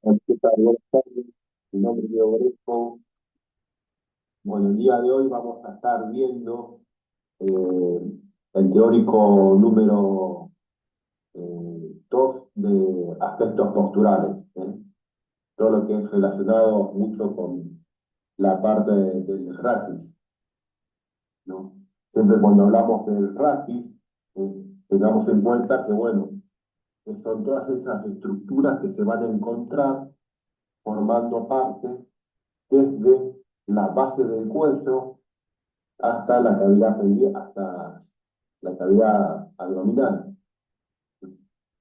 ¿Qué tal? Buenas tardes. Mi nombre es Diego Greco. Bueno, el día de hoy vamos a estar viendo el teórico número 2 de aspectos posturales, ¿eh? Todo lo que es relacionado mucho con la parte del raquis, ¿no? Siempre cuando hablamos del raquis, tengamos en cuenta que, bueno, que son todas esas estructuras que se van a encontrar formando parte desde la base del cuello hasta la cavidad hasta la cavidad abdominal.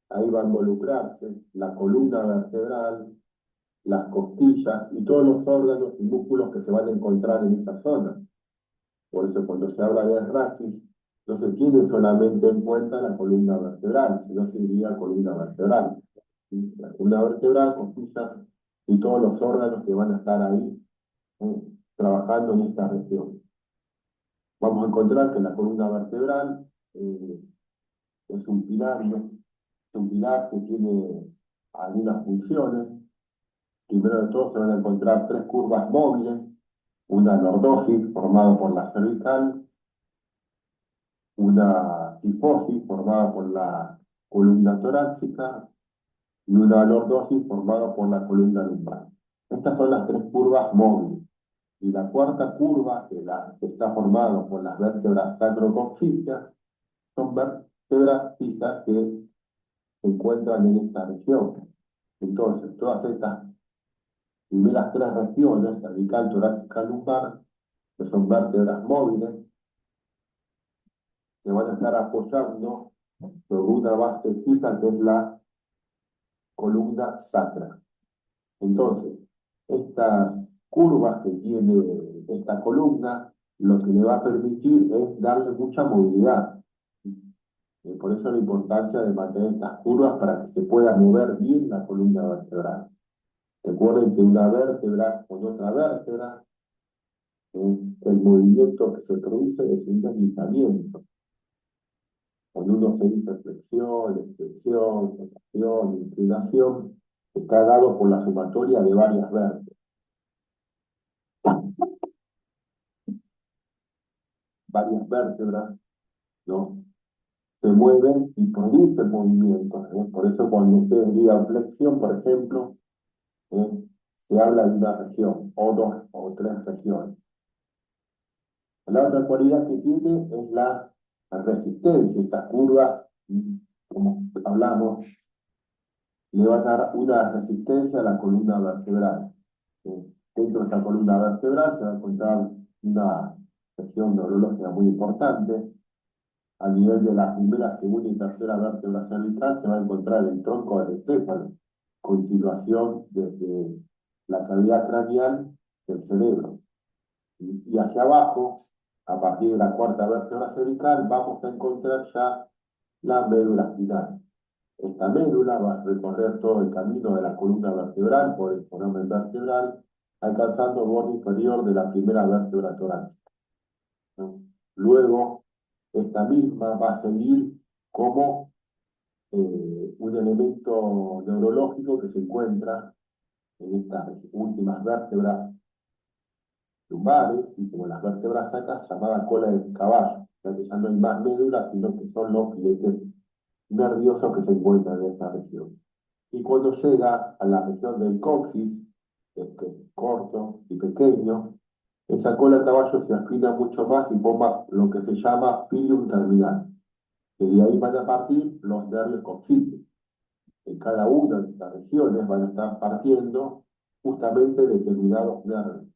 Ahí va a involucrarse la columna vertebral, las costillas y todos los órganos y músculos que se van a encontrar en esa zona. Por eso cuando se habla de raquis, no se tiene solamente en cuenta la columna vertebral, sino se diría columna vertebral. ¿Sí? La columna vertebral, costillas y todos los órganos que van a estar ahí eh, trabajando en esta región. Vamos a encontrar que la columna vertebral es un pilar, ¿no? Es un pilar que tiene algunas funciones. Primero de todo se van a encontrar tres curvas móviles, una lordosis formada por la cervical, una sifosis formada por la columna torácica y una lordosis formada por la columna lumbar. Estas son las tres curvas móviles. Y la cuarta curva, que está formada por las vértebras sacrococcígeas, son vértebras fijas que se encuentran en esta región. Entonces, todas estas primeras tres regiones, cervical, torácica, lumbar, que son vértebras móviles, se van a estar apoyando sobre una base fija que es la columna sacra. Entonces, estas curvas que tiene esta columna, lo que le va a permitir es darle mucha movilidad. Por eso la importancia de mantener estas curvas para que se pueda mover bien la columna vertebral. Recuerden que una vértebra con otra vértebra, el movimiento que se produce es un deslizamiento. Cuando uno se dice flexión, extensión, rotación, inclinación, está dado por la sumatoria de varias vértebras. Varias vértebras, ¿no? Se mueven y producen movimientos, ¿no? Por eso cuando ustedes digan flexión, por ejemplo, ¿eh? Se habla de una región, o dos o tres regiones. La otra cualidad que tiene es la resistencia. Esas curvas, como hablamos, le van a dar una resistencia a la columna vertebral. Dentro de esta columna vertebral se va a encontrar una región neurológica muy importante. A nivel de la primera, segunda y tercera vértebra cervical se va a encontrar el tronco del encéfalo, continuación desde la cavidad craneal del cerebro. Y hacia abajo, a partir de la cuarta vértebra cervical, vamos a encontrar ya la médula espinal. Esta médula va a recorrer todo el camino de la columna vertebral por el foramen vertebral, alcanzando el borde inferior de la primera vértebra torácica, ¿no? Luego, esta misma va a seguir como un elemento neurológico que se encuentra en estas últimas vértebras lumbares y como las vértebras sacras llamada cola de caballo, ya que ya no hay más médula, sino que son los filetes nerviosos que se encuentran en esa región. Y cuando llega a la región del coxis, que es corto y pequeño, esa cola de caballo se afina mucho más y forma lo que se llama filium terminal, que de ahí van a partir los nervios coxígeos. En cada una de estas regiones van a estar partiendo justamente determinados nervios.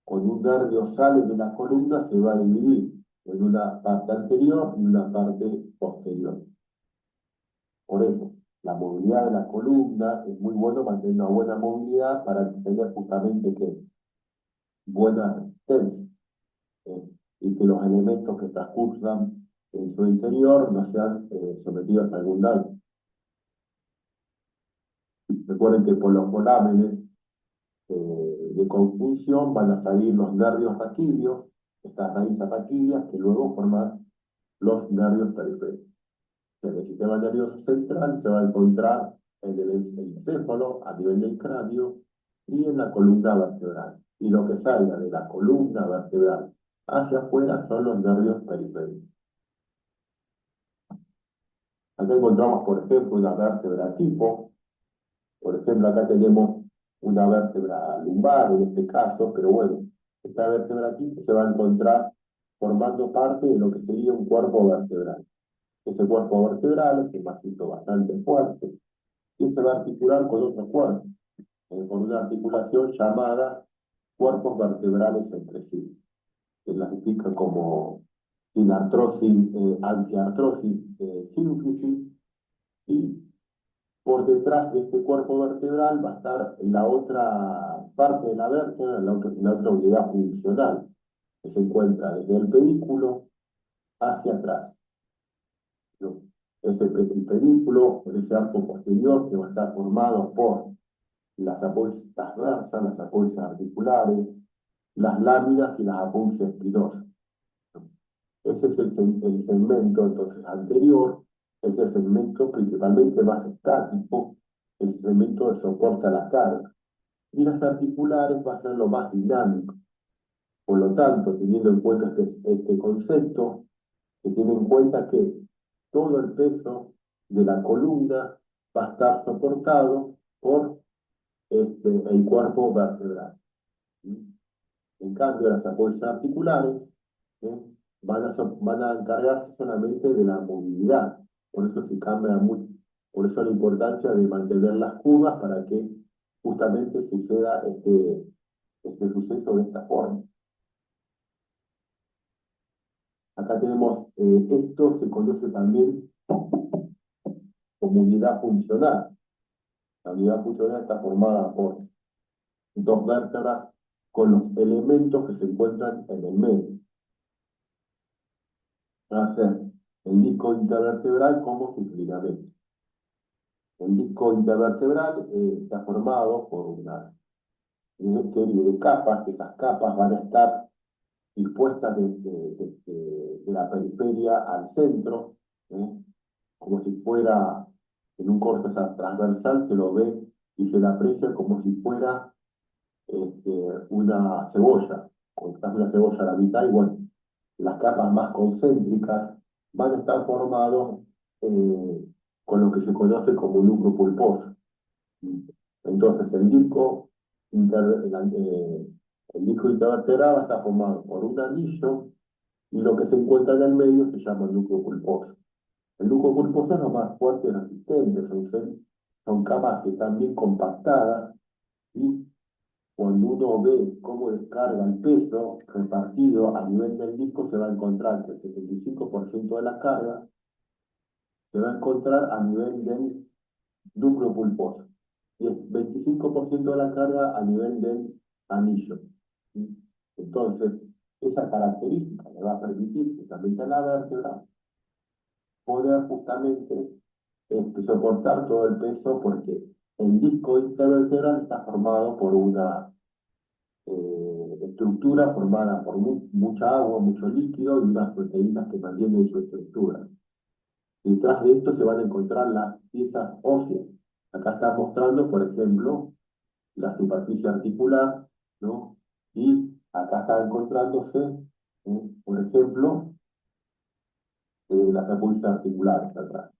Cuando un nervio sale de la columna se va a dividir en una parte anterior y una parte posterior. Por eso, la movilidad de la columna es muy bueno mantener una buena movilidad para tener justamente que buena resistencia, y que los elementos que transcursan en su interior no sean sometidos a algún daño. Recuerden que por los forámenes de conjunción van a salir los nervios raquídeos, estas raíces raquídeas que luego forman los nervios periféricos. En el sistema nervioso central se va a encontrar en el encéfalo, a nivel del cráneo, y en la columna vertebral. Y lo que salga de la columna vertebral hacia afuera son los nervios periféricos. Acá encontramos, por ejemplo, una vértebra tipo. Por ejemplo, acá tenemos una vértebra lumbar en este caso, pero bueno, esta vértebra tipo se va a encontrar formando parte de lo que sería un cuerpo vertebral. Ese cuerpo vertebral es un macizo bastante fuerte y se va a articular con otro cuerpo, con una articulación llamada cuerpos vertebrales entre sí. Se clasifica como sinartrosis, antiartrosis, sínfisis, y por detrás de este cuerpo vertebral va a estar la otra parte de la vértebra, la otra unidad funcional, que se encuentra desde el pedículo hacia atrás, ¿no? Ese pedículo, ese arco posterior que va a estar formado por las apófisis transversas, las apófisis articulares, las láminas y las apófisis espinosas. Ese es el segmento entonces anterior, es el segmento principalmente más estático, el segmento que soporta la carga. Y las articulares va a ser lo más dinámico. Por lo tanto, teniendo en cuenta este concepto, se tiene en cuenta que todo el peso de la columna va a estar soportado por el cuerpo vertebral. En cambio, las apófisis articulares ¿eh? van a encargarse solamente de la movilidad. Por eso se cambia mucho. Por eso la importancia de mantener las curvas para que justamente suceda este suceso de esta forma. Acá tenemos, esto se conoce también como unidad funcional. La unidad funcional está formada por dos vértebras con los elementos que se encuentran en el medio. Va a ser el disco intervertebral como sus ligamentos. El disco intervertebral está formado por una serie de capas, que esas capas van a estar dispuestas de la periferia al centro, como si fuera en un corte transversal, se lo ve y se la aprecia como si fuera una cebolla, cortás una cebolla a la mitad y bueno, las capas más concéntricas van a estar formados con lo que se conoce como núcleo pulposo. Entonces el disco intervertebral está formado por un anillo y lo que se encuentra en el medio se llama el núcleo pulposo. El núcleo pulposo es lo más fuerte y resistente, son capas que están bien compactadas y cuando uno ve cómo descarga el peso repartido a nivel del disco, se va a encontrar que el 75% de la carga se va a encontrar a nivel del núcleo pulposo y el 25% de la carga a nivel del anillo. ¿Sí? Entonces, esa característica le va a permitir justamente a la vértebra poder justamente soportar todo el peso porque el disco intervertebral está formado por una estructura formada por mucha agua, mucho líquido y unas proteínas que mantienen su estructura. Detrás de esto se van a encontrar las piezas óseas. Acá está mostrando, por ejemplo, la superficie articular, ¿no? Y acá está encontrándose, por ejemplo, las apófisis articulares atrás.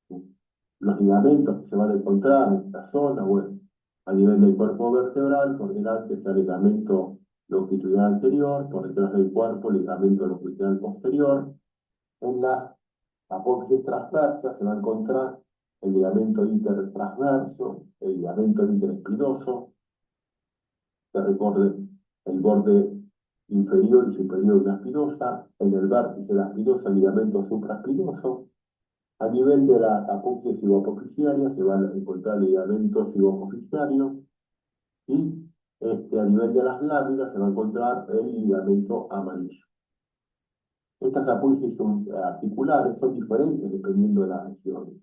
¿Sí? Los ligamentos que se van a encontrar en esta zona, bueno, a nivel del cuerpo vertebral, por delante está el ligamento longitudinal anterior, por detrás del cuerpo, el ligamento longitudinal posterior. En las apófisis transversas se va a encontrar el ligamento intertransverso, el ligamento interespinoso, que recorre el borde inferior y superior de la espinosa, en el vértice de la espinosa, el ligamento supraespinoso. A nivel de la apófisis ciboapofisiaria se va a encontrar el ligamento ciboapofisiario y a nivel de las láminas se va a encontrar el ligamento amarillo. Estas apófisis articulares son diferentes dependiendo de la región.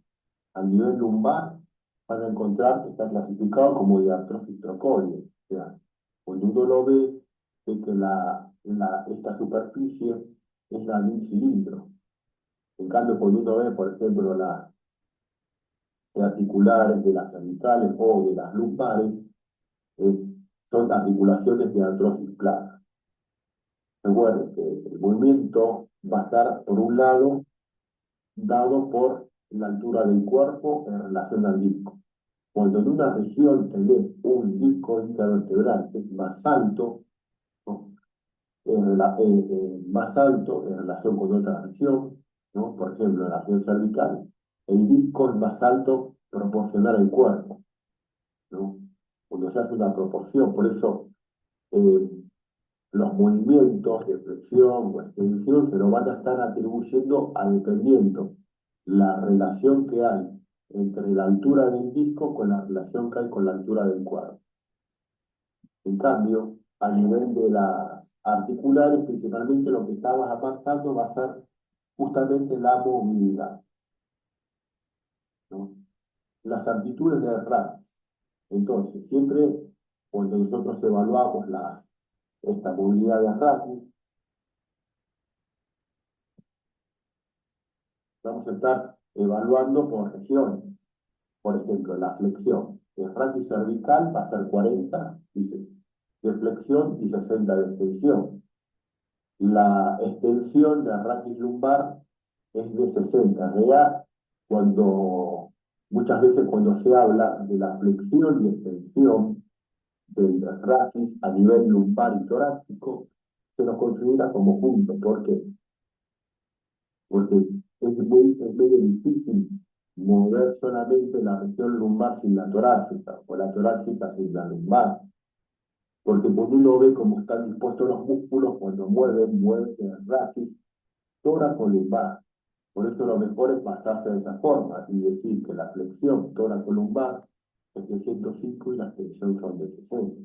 A nivel lumbar van a encontrar que está clasificado como diartrosis trocoide. O sea, cuando uno lo ve, ve que esta superficie es la de un cilindro. En cambio, cuando uno ve, por ejemplo, articulares de las cervicales o de las lumbares eh, son articulaciones de artrosis plana. Recuerden que el movimiento va a estar, por un lado, dado por la altura del cuerpo en relación al disco. Cuando en una región tenés un disco intervertebral que es más alto, ¿no? Más alto en relación con otra región, ¿no? Por ejemplo, en la región cervical, el disco es más alto proporcional al cuerpo, ¿no? Cuando se hace una proporción, por eso eh, los movimientos de flexión o extensión se lo van a estar atribuyendo a dependiendo la relación que hay entre la altura del disco con la relación que hay con la altura del cuerpo. En cambio, a nivel de las articulares, principalmente lo que estabas apartando va a ser justamente la movilidad, ¿no? Las amplitudes de raíz. Entonces, siempre cuando nosotros evaluamos esta movilidad de raíz, vamos a estar evaluando por región. Por ejemplo, la flexión. El ratio cervical va a ser 40, dice, de flexión y 60 de extensión. La extensión de raquis lumbar es de 60. En realidad, muchas veces cuando se habla de la flexión y extensión del raquis a nivel lumbar y torácico, se nos considera como juntos. ¿Por qué? Porque es medio difícil mover solamente la región lumbar sin la torácica, o la torácica sin la lumbar. Porque cuando uno ve cómo están dispuestos los músculos, cuando mueven el raquis tóraco-lumbar. Por eso lo mejor es pasarse de esa forma y decir que la flexión tóraco-lumbar es de 105 y la extensión son de 60.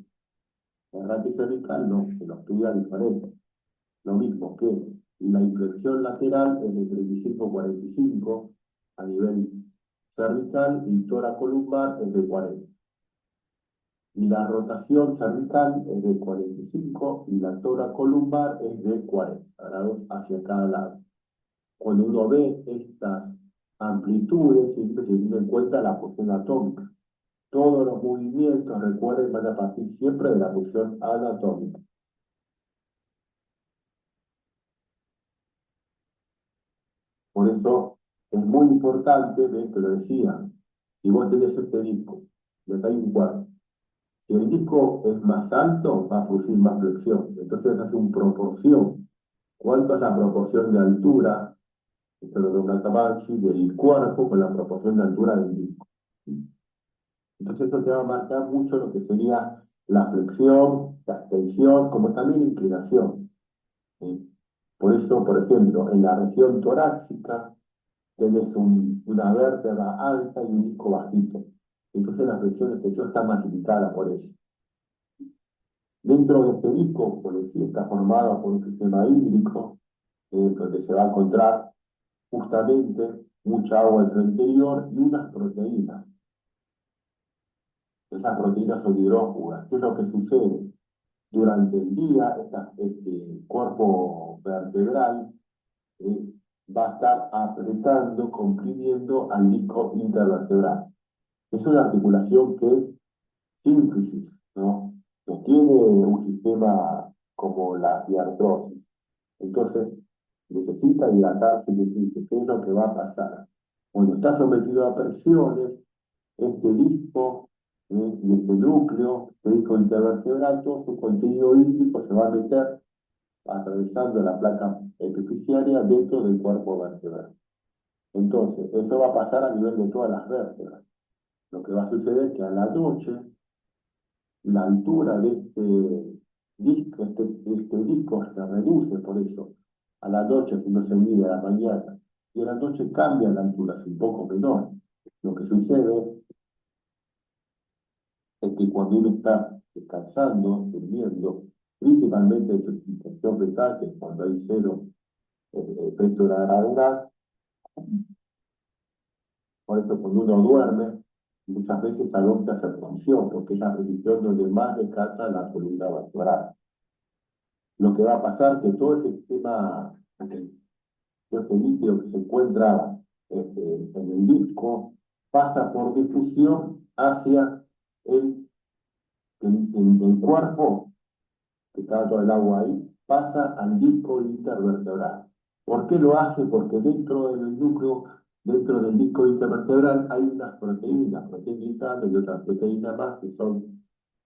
El raquis cervical no, se lo estudia diferente. Lo mismo que la inflexión lateral es de 35 a 45 a nivel cervical y tóraco-lumbar es de 40. Y la rotación cervical es de 45 y la tóraco-lumbar es de 40 grados hacia cada lado. Cuando uno ve estas amplitudes, siempre se tiene en cuenta la posición atómica. Todos los movimientos, recuerden, van a partir siempre de la posición anatómica. Por eso es muy importante, ven que lo decía, si vos tenés este disco, y acá hay un cuerpo, si el disco es más alto, va a producir más flexión. Entonces hace una proporción. ¿Cuánto es la proporción de altura? Esto lo nombra Tabachi, del cuerpo con la proporción de altura del disco. Entonces eso te va a marcar mucho lo que sería la flexión, la extensión, como también la inclinación, ¿sí? Por eso, por ejemplo, en la región torácica tenés una vértebra alta y un disco bajito. Entonces la flexión y extensión está más limitada por eso. Dentro de este disco, por decir, está formado por un sistema hídrico, donde se va a encontrar justamente mucha agua en su interior y unas proteínas. Esas proteínas son hidrófugas. ¿Qué es lo que sucede? Durante el día, este cuerpo vertebral va a estar apretando, comprimiendo al disco intervertebral. Es una articulación que es sínfisis, ¿no? No tiene un sistema como la diartrosis. Entonces, necesita hidratarse y dice, ¿qué es lo que va a pasar? Cuando está sometido a presiones, este disco y este núcleo, este disco intervertebral, todo su contenido hídrico se va a meter atravesando la placa epifisiaria dentro del cuerpo vertebral. Entonces, eso va a pasar a nivel de todas las vértebras. Lo que va a suceder es que a la noche, la altura de este disco se reduce, por eso a la noche si no se mide a la mañana, y a la noche cambia la altura, es un poco menor. Lo que sucede es que cuando uno está descansando, durmiendo, principalmente eso es intención pensar que cuando hay cero efecto de la gravedad, por eso cuando uno duerme, muchas veces adopta esa posición, porque es la posición donde más descansa la columna vertebral. Lo que va a pasar es que todo ese sistema, todo ese líquido que se encuentra en el disco, pasa por difusión hacia el cuerpo, que está todo el agua ahí, pasa al disco intervertebral. ¿Por qué lo hace? Porque dentro del núcleo, dentro del disco intervertebral, hay unas proteínas glicales y otras proteínas más que son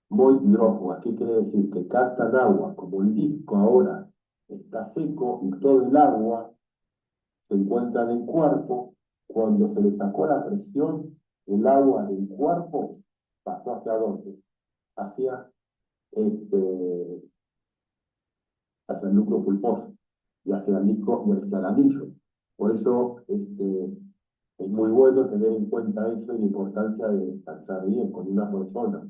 muy hidrófugas. ¿Qué quiere decir? Que captan agua. Como el disco ahora está seco y todo el agua se encuentra en el cuerpo, cuando se le sacó la presión, el agua del cuerpo pasó hacia dónde? Hacia este, hacia el núcleo pulposo y hacia el disco y hacia el anillo. Por eso es muy bueno tener en cuenta eso y la importancia de descansar bien con una persona.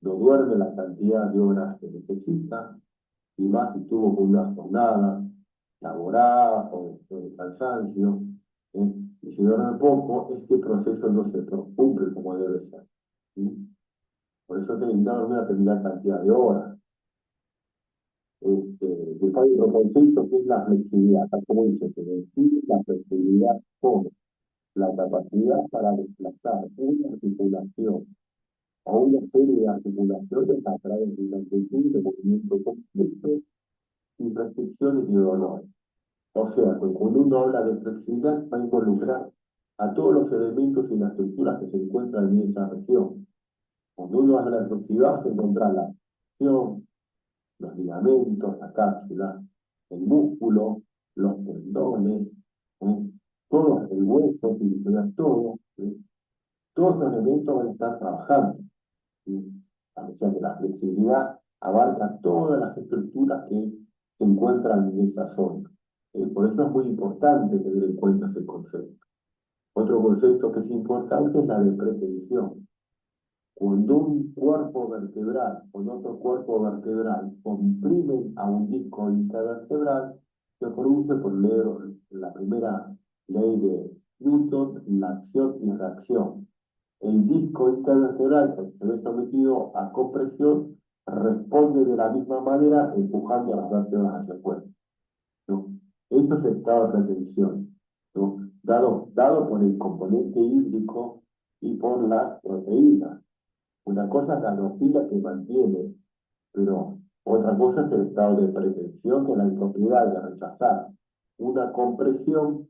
No duerme la cantidad de horas que necesita, y más si tuvo una jornada laboral o de cansancio. ¿Sí? Y si duerme poco, este proceso no se cumple como debe ser. ¿Sí? Por eso tiene que dormir una determinada cantidad de horas. Después hay otro concepto que es la flexibilidad. Acá, como dice, se define la flexibilidad como la capacidad para desplazar una articulación o una serie de articulaciones a través de una amplitud de movimiento completo sin restricciones ni dolor. O sea, que cuando uno habla de flexibilidad va a involucrar a todos los elementos y las estructuras que se encuentran en esa región. Cuando uno habla de flexibilidad, vas a encontrar la acción, los ligamentos, la cápsula, el músculo, los tendones, ¿sí? Todo el hueso, todo, ¿sí? Todos los elementos van a estar trabajando, ¿sí? O sea que la flexibilidad abarca todas las estructuras que se encuentran en esa zona. Por eso es muy importante tener en cuenta ese concepto. Otro concepto que es importante es la de pretensión. Cuando un cuerpo vertebral con otro cuerpo vertebral comprimen a un disco intervertebral, se produce por la primera ley de Newton, la acción y reacción. El disco intervertebral, cuando se ve sometido a compresión, responde de la misma manera empujando a las vértebras hacia afuera, ¿no? Eso es el estado de pretensión, ¿no? Dado por el componente hídrico y por las proteínas. Una cosa es la norfina que mantiene, pero otra cosa es el estado de pretensión, que es la impropiedad de rechazar una compresión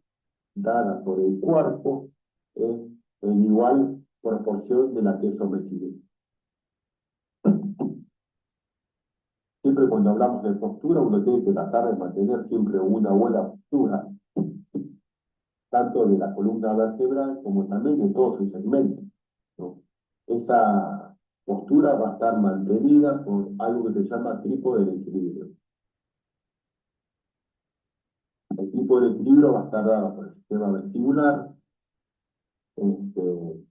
dada por el cuerpo en igual proporción de la que es sometido. Siempre cuando hablamos de postura, uno tiene que tratar de mantener siempre una buena postura, tanto de la columna vertebral como también de todos sus segmentos, ¿no? Esa postura va a estar mantenida por algo que se llama trípode de equilibrio. El trípode de equilibrio va a estar dado por el sistema vestibular, donde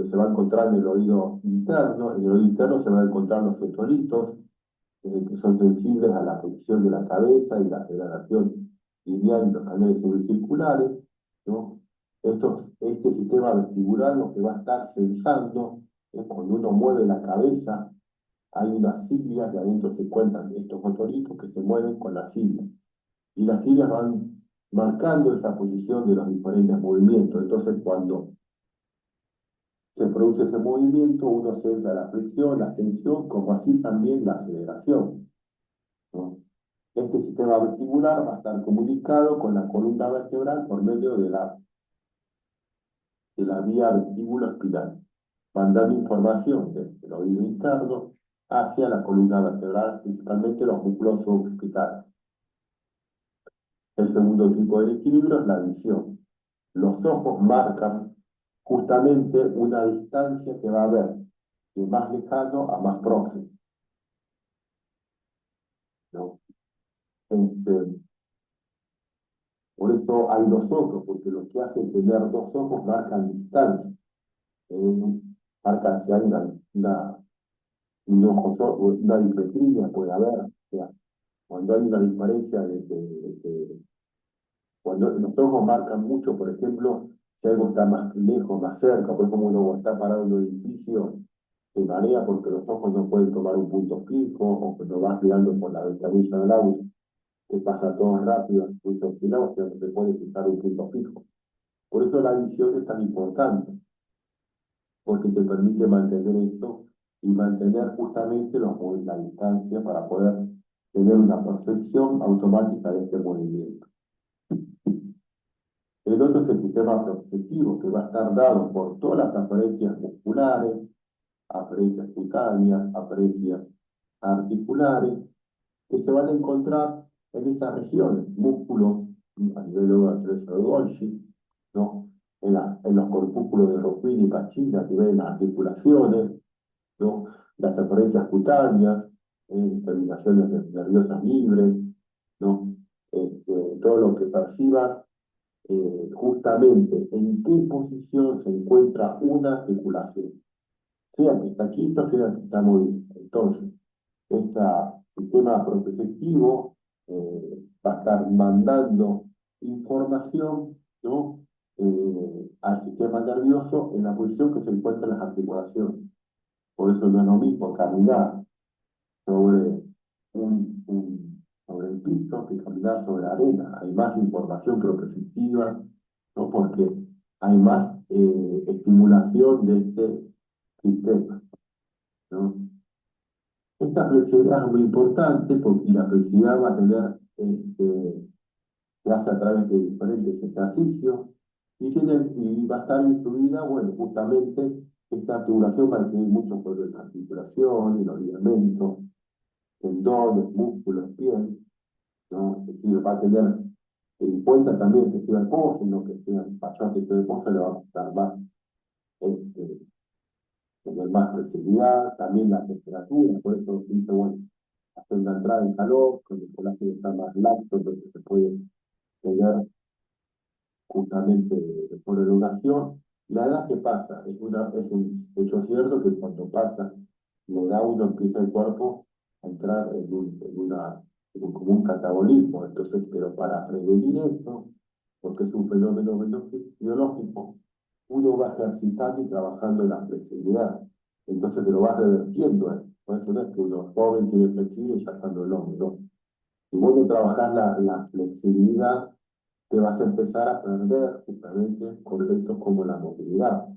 se va a encontrar en el oído interno. En el oído interno se van a encontrar los otolitos, que son sensibles a la posición de la cabeza y la aceleración lineal y los canales semicirculares, ¿no? Este sistema vestibular lo que va a estar sensando es cuando uno mueve la cabeza, hay unas cilias que adentro se encuentran estos otolitos que se mueven con las cilias. Y las cilias van marcando esa posición de los diferentes movimientos. Entonces, cuando se produce ese movimiento, uno sensa la flexión, la tensión, como así también la aceleración, ¿no? Este sistema vestibular va a estar comunicado con la columna vertebral por medio de la vía vestíbulo-espiral, mandando información desde el oído interno hacia la columna vertebral, principalmente los músculos suboccipitales. El segundo tipo de equilibrio es la visión. Los ojos marcan justamente una distancia que va a haber de más lejano a más próximo, ¿no? Por eso hay dos ojos, porque lo que hace tener dos ojos marcan distancia. Marcan si hay un ojo una dispetría, puede haber. O sea, cuando hay una diferencia cuando los ojos marcan mucho, por ejemplo, si algo está más lejos, más cerca, por ejemplo, uno está parado en un edificio, se marea porque los ojos no pueden tomar un punto fijo, o cuando vas mirando por la ventanilla del auto, que pasa todo rápido, muy oscilado, o sea, no se puede fijar un punto fijo. Por eso la visión es tan importante, porque te permite mantener esto y mantener justamente la distancia para poder tener una percepción automática de este movimiento. El otro es el sistema proprioceptivo, que va a estar dado por todas las aferencias musculares, aferencias cutáneas, aferencias articulares, que se van a encontrar en esas regiones, músculos a nivel de Golgi, ¿no? En los corpúsculos de Ruffini y Pacini, que ven las articulaciones, ¿no? Las aferencias cutáneas, terminaciones nerviosas libres, ¿no? Todo lo que perciba justamente en qué posición se encuentra una articulación, sea que está quieto, sea que está movido. Entonces, este sistema proprioceptivo va a estar mandando información, ¿no? Al sistema nervioso en la posición que se encuentran las articulaciones. Por eso no es lo mismo caminar sobre sobre el piso que caminar sobre la arena. Hay más información proprioceptiva, ¿no? Porque hay más estimulación de este sistema, ¿no? Esta flexibilidad es muy importante porque la flexibilidad va a tener, se hace a través de diferentes ejercicios y va a estar influida, bueno, justamente esta articulación va a influir mucho sobre la articulación y los ligamentos, tendones, músculos, piel, ¿no? Es decir, va a tener en cuenta también que sea el pozo, no que sea el patrón que esté el pozo, le va a gustar más este, tener más flexibilidad, también la temperatura, por eso se dice, bueno, hacer una entrada en calor, con el colágeno está más laxo, entonces se puede tener justamente mejor elongación. La edad que pasa, es un hecho cierto que cuando pasa la edad uno empieza el cuerpo a entrar como un catabolismo, entonces, pero para prevenir esto, porque es un fenómeno biológico, uno va ejercitando y trabajando en la flexibilidad, entonces te lo vas revertiendo, ¿eh? Por eso no es que uno es joven tiene flexible y ya cuando el hombre, no. Si vos no trabajás la flexibilidad, te vas a empezar a perder justamente conceptos como la movilidad.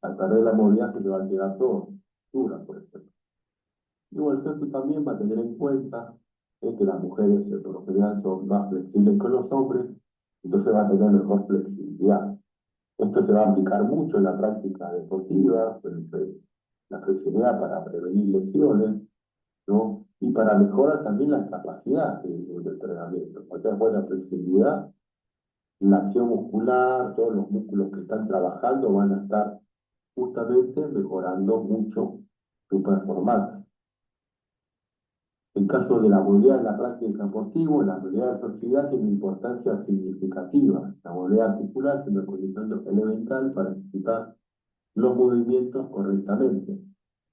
Al perder la movilidad se te va a quedar todo, dura, por ejemplo. Y bueno, esto también va a tener en cuenta que las mujeres por lo general son más flexibles que los hombres, entonces va a tener mejor flexibilidad. Esto se va a aplicar mucho en la práctica deportiva, la flexibilidad para prevenir lesiones, ¿no? Y para mejorar también la capacidad del entrenamiento. Porque es buena flexibilidad, la acción muscular, todos los músculos que están trabajando van a estar justamente mejorando mucho su performance. En caso de la movilidad en la práctica deportiva, la movilidad de flexibilidad tiene importancia significativa. La movilidad articular es una condición elemental para ejecutar los movimientos correctamente.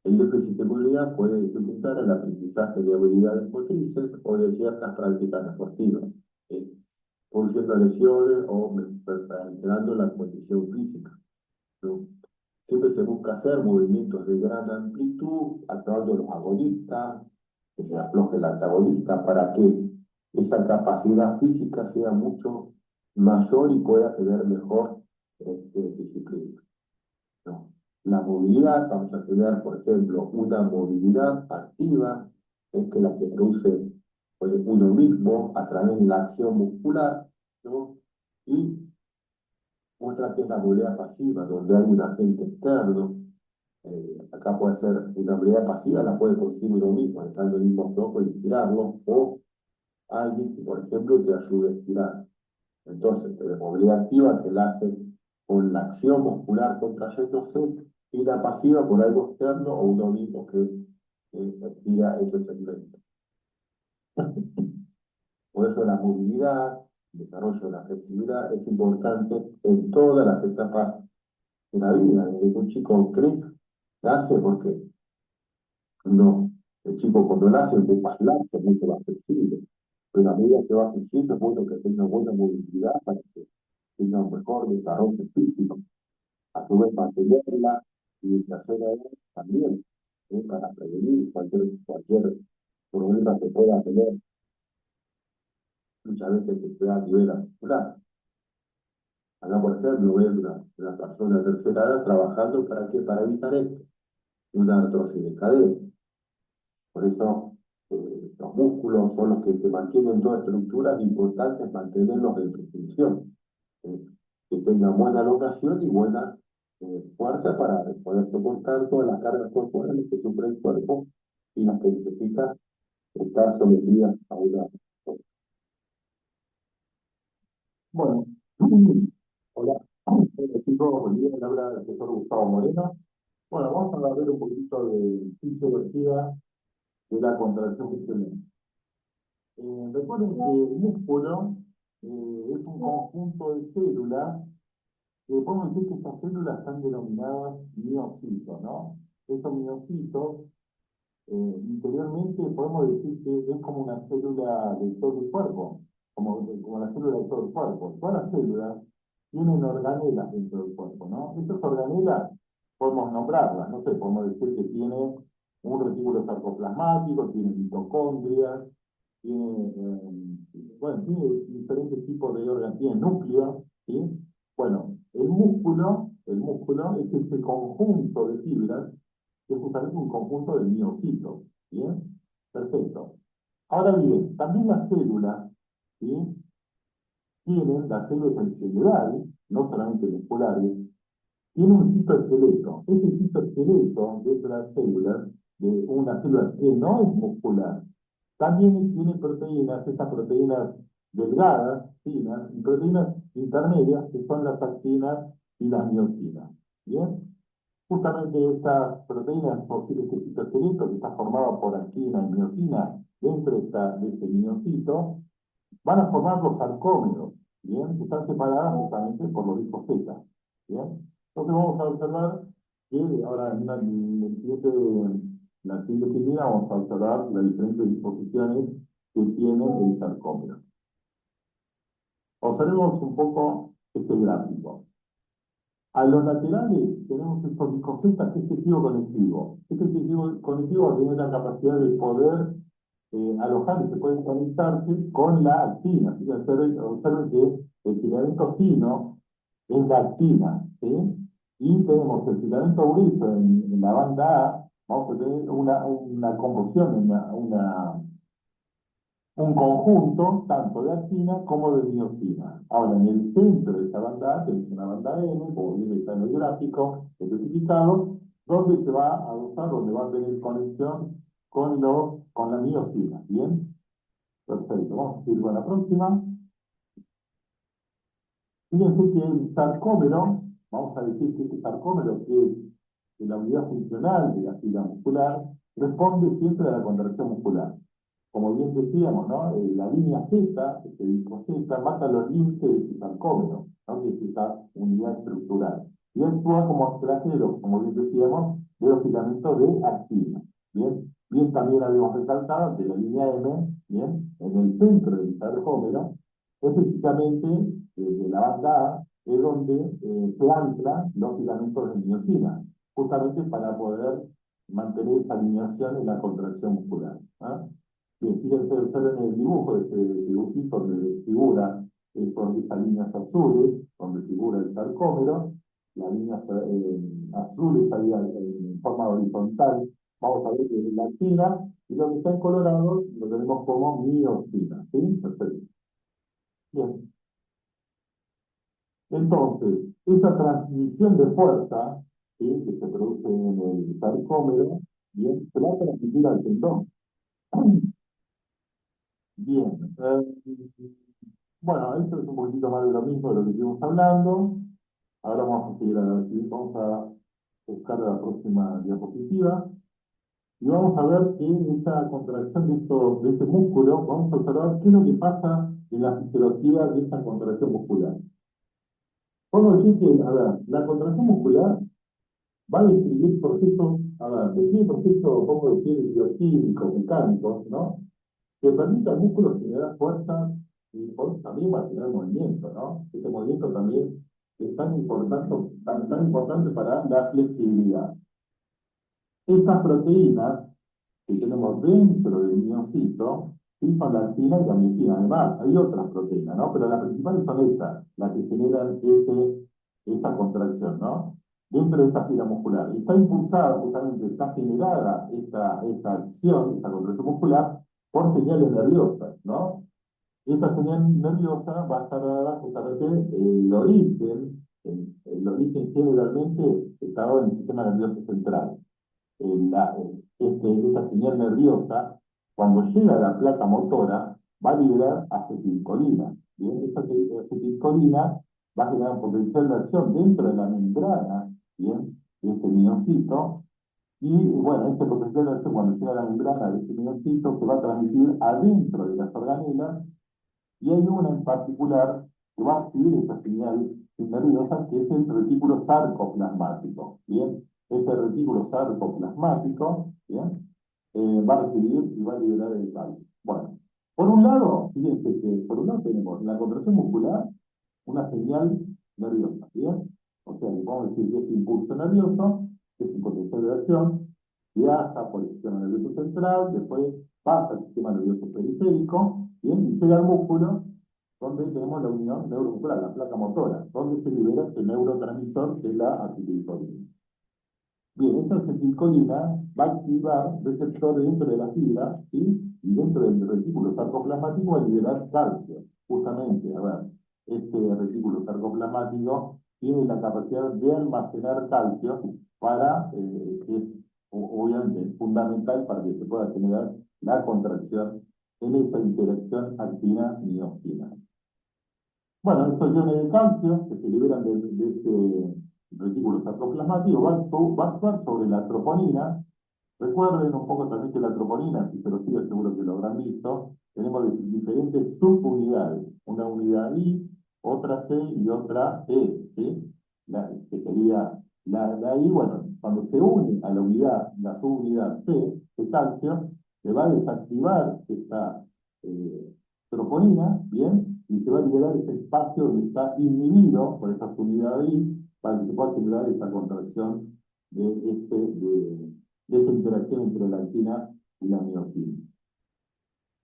El déficit de movilidad puede dificultar el aprendizaje de habilidades motrices o de ciertas prácticas deportivas, produciendo lesiones o alterando la condición física, ¿no? Siempre se busca hacer movimientos de gran amplitud, actuando los agonistas, que se afloje el antagonista para que esa capacidad física sea mucho mayor y pueda tener mejor disciplina, ¿no? La movilidad, vamos a tener, por ejemplo, una movilidad activa, es que la que produce uno mismo a través de la acción muscular, ¿no? Y otra que es la movilidad pasiva, donde hay un agente externo. Acá puede ser una movilidad pasiva, la puede producir uno mismo, estando en el mismo flojo y estirarlo, o alguien que, por ejemplo, te ayude a estirar. Entonces, la movilidad activa que la hace con la acción muscular contrayéndose y la pasiva por algo externo o uno mismo que estira ese segmento. Por eso la movilidad, el desarrollo de la flexibilidad es importante en todas las etapas de la vida. Desde que un chico crece, nace porque no, el chico cuando nace es muy más laxo, mucho más flexible. Pero a medida que va creciendo es bueno que tenga buena movilidad para que tenga un mejor desarrollo físico. A su vez mantenerla y en tercera edad también, para prevenir cualquier problema que pueda tener muchas veces que se da a nivel articular. Acá, por ejemplo, ves una persona de tercera edad trabajando ¿para qué? Para evitar esto, una artrosis de cadera. Por eso los músculos son los que te mantienen toda estructura, es importante mantenerlos en función, eh, que tengan buena locación y buena fuerza para poder soportar todas las cargas corporales que sufre el cuerpo y las que necesita estar sometidas a una. Bueno, hola, chicos, buen día, le habla el profesor Gustavo Moreno. Bueno, vamos a ver un poquito de fisiología de la contracción muscular. Recuerden que el músculo es un conjunto de células, que podemos decir que estas células están denominadas miocitos, ¿no? Estos miocitos, interiormente podemos decir que es como una célula de todo el cuerpo, como la célula de todo el cuerpo. Todas las células tienen organelas dentro del cuerpo, ¿no? Esas organelas podemos nombrarlas, no sé, podemos decir que tiene un retículo sarcoplasmático, tiene mitocondrias, tiene, bueno, tiene diferentes tipos de órganos, tiene núcleo, ¿sí? Bueno, el músculo es este conjunto de fibras que es justamente un conjunto de miocitos, ¿bien? Perfecto. Ahora bien, también las células, ¿sí? Tienen, las células en general, no solamente musculares, tienen un citoesqueleto. Ese citoesqueleto de las células, de una célula que no es muscular, también tiene proteínas, estas proteínas delgadas, finas, y proteínas intermedias, que son las actinas y las miocinas. ¿Bien? Justamente estas proteínas, este citoesqueleto que está formado por actina y miocina, dentro de este miocito, van a formar los sarcómeros, ¿bien? Que están separadas justamente por los discos Z, ¿bien? Entonces vamos a observar que ahora la siguiente línea vamos a observar las diferentes disposiciones que tiene el sarcómero. Observemos un poco este gráfico. A los laterales tenemos estos discos Z, que es tejido conectivo. Este tejido conectivo tiene la capacidad de poder alojar y se puede conectarse con la actina. Así que observen que el filamento fino es la actina, ¿sí? Y tenemos el filamento grueso en la banda A, vamos a tener una composición, un conjunto tanto de actina como de miocina. Ahora, en el centro de esta banda A tenemos una banda N, como bien está en el gráfico especificado, donde se va a usar, donde va a tener conexión con la miocina. ¿Bien? Perfecto. Vamos a ir con la próxima. Fíjense que el sarcómero, vamos a decir que este sarcómero, que es la unidad funcional de la fibra muscular, responde siempre a la contracción muscular. Como bien decíamos, ¿no? La línea Z, este disco Z, marca los límites de este sarcómero, ¿no? Que es esta unidad estructural. Y actúa como extranjero, como bien decíamos, de los filamentos de actina. Bien, bien también habíamos recalcado que la línea M, bien, en el centro del sarcómero, específicamente de la banda A, es donde se anclan los filamentos de miocina, justamente para poder mantener esa alineación en la contracción muscular. ¿Ah? Bien, fíjense, observen el dibujo, este dibujito donde figura son esas líneas azules, donde figura el sarcómero, las líneas azules ahí en forma horizontal, vamos a ver que es la actina, y lo que está en colorado lo tenemos como miocina, ¿sí? Perfecto. Bien, entonces, esa transmisión de fuerza, ¿sí? Que se produce en el sarcómero, bien, se va a transmitir al tendón. Bien, bueno, esto es un poquitito más de lo mismo de lo que estuvimos hablando. Ahora vamos a seguir adelante. Vamos a buscar la próxima diapositiva. Y vamos a ver que en esta contracción de este músculo, vamos a observar qué es lo que pasa en la fisiología de esta contracción muscular. Podemos decir que, a ver, la contracción muscular va a describir procesos, a ver, describe procesos, como decir, bioquímicos, mecánicos, ¿no? Que permite al músculo generar fuerzas y también va a generar movimiento, ¿no? Este movimiento también es tan importante para la flexibilidad. Estas proteínas que tenemos dentro del miocito, Sí, son la actina y la miosina. Además, hay otras proteínas, ¿no? Pero las principales son estas, las que generan esa contracción, ¿no? Dentro de esta fibra muscular. Y está impulsada, justamente, está generada esta acción, esta contracción muscular, por señales nerviosas, ¿no? Esta señal nerviosa va a estar dada justamente el origen generalmente está dado en el sistema nervioso central. Esta señal nerviosa, cuando llega a la placa motora, va a liberar acetilcolina. Bien, esta acetilcolina va a generar un potencial de acción dentro de la membrana, bien, de este miocito, y bueno, este potencial de acción cuando llega a la membrana de este miocito se va a transmitir adentro de las organelas, y hay una en particular que va a activar esta señal nerviosa, que es el retículo sarcoplasmático. Bien, este retículo sarcoplasmático, bien, va a recibir y va a liberar el calcio. Bueno, por un lado, fíjense que por un lado tenemos en la contracción muscular una señal nerviosa, ¿bien? O sea, le podemos decir que este impulso nervioso, que es un potencial de acción, viaja por el sistema nervioso central, después pasa al sistema nervioso periférico, ¿bien? Y llega al músculo, donde tenemos la unión neuromuscular, la placa motora, donde se libera este neurotransmisor que es la acetilcolina. Bien, esta acetilcolina va a activar receptores dentro de la fibra, ¿sí? Y dentro del retículo sarcoplasmático va a liberar calcio. Justamente, a ver, este retículo sarcoplasmático tiene la capacidad de almacenar calcio para, que es obviamente fundamental para que se pueda generar la contracción en esa interacción actina-miosina. Bueno, estos iones de calcio que se liberan de este retículo sarcoplasmático va a actuar sobre la troponina. Recuerden un poco también que la troponina, si se lo sigue seguro que lo habrán visto, tenemos diferentes subunidades. Una unidad I, otra C y otra E, ¿sí? Que sería la I, bueno, cuando se une a la unidad, la subunidad C de calcio, se va a desactivar esta troponina, ¿bien? Y se va a liberar ese espacio donde está inhibido por esa subunidad I para que se pueda generar esa contracción de esta interacción entre la actina y la miosina.